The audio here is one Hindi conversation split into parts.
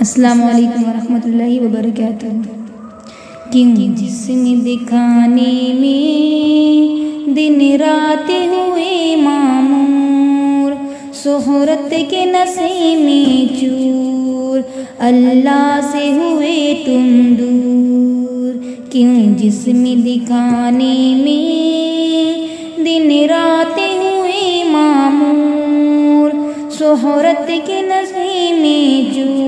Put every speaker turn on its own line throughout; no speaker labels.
अस्सलामु अलैकुम वरहमतुल्लाहि वबरकातुहू। क्यों जिस्म दिखाने में दिन रात हुए मामूर, शोहरत के नशे में चूर, अल्लाह से हुए तुम दूर। क्यों जिस्म दिखाने में दिन रात हुए मामूर, शोहरत के नशे में चूर,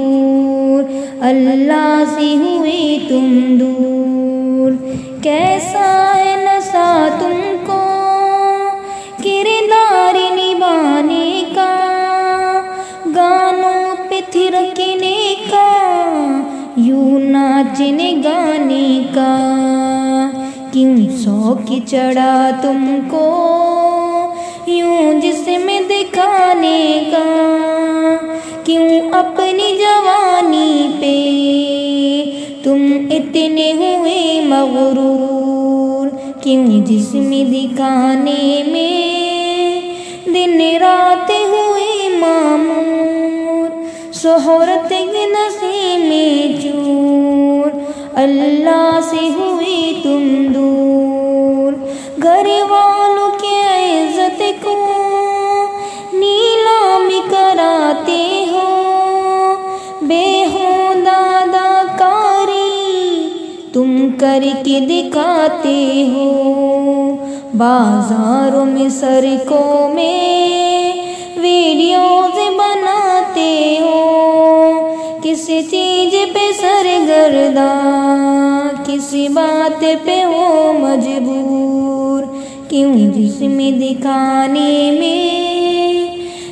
अल्लाह से हुए तुम दूर। कैसा है नशा तुमको किरदार निभाने का, गानों पे थिरकने का, यूं नाचने गाने का। क्यों शौक चढ़ा तुमको यूं जिस्म दिखाने का, क्यों अपनी जवानी पे तुम इतने हुए मगरूर। क्यों जिस्म दिखाने में दिन रात हुए मामूर, शोहरत के नशे में चूर, अल्लाह से हुए तुम दूर। घर वालों के इज्जत को नीलामी कराते हो, बेहुदा अदाकारी तुम करके दिखाते हो। बाजारों में सड़कों में वीडियोज बनाते हो, किसी चीज पे सरगर्दा, किसी बात पे हो मजबूर। क्यों जिस्म दिखाने में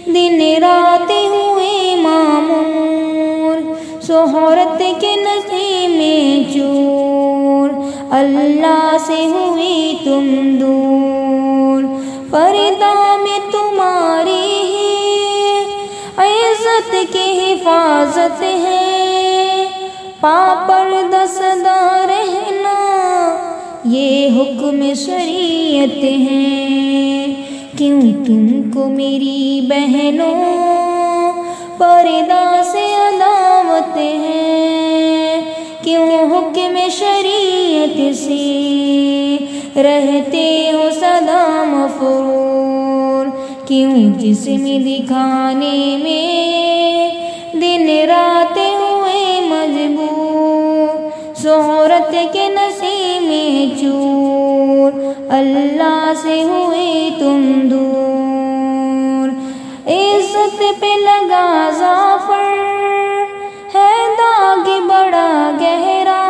दिन रात हुए मामूर, शोहरत के नशे में चूर, अल्लाह से हुए तुम दूर। पर्दा में तुम्हारी ही इज्जत की हिफाजत है, पापर्दा सदा रहना ये हुक्म शरीयत है। क्यों तुमको मेरी बहनों पर्दा से अदावत है, क्यों हुक्म शरीयत से रहते हो सदा मफरूर। क्यों जिस्म दिखाने में दिन रात हुए मजबूर, शोहरत के नशे में चूर, अल्लाह से हुए तुम दूर। इज्जत पे लगा जाफर है दाग बड़ा गहरा,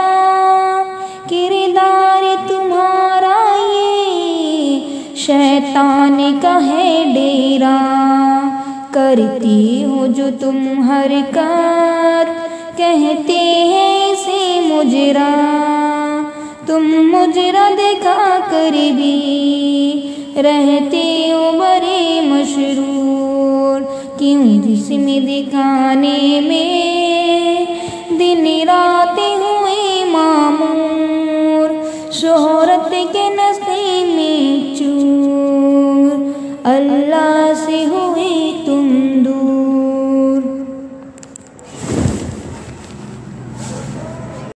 किरदार तुम्हारा ये शैतान का है डेरा। करती हो जो तुम हरकत कहते हैं इसे मुजरा, तुम मुजरा दिखा कर भी रहते हो बड़े मशरूर। क्यों जिस्म दिखाने में दिन रात हुए मामूर, शोहरत के नशे में चूर, अल्लाह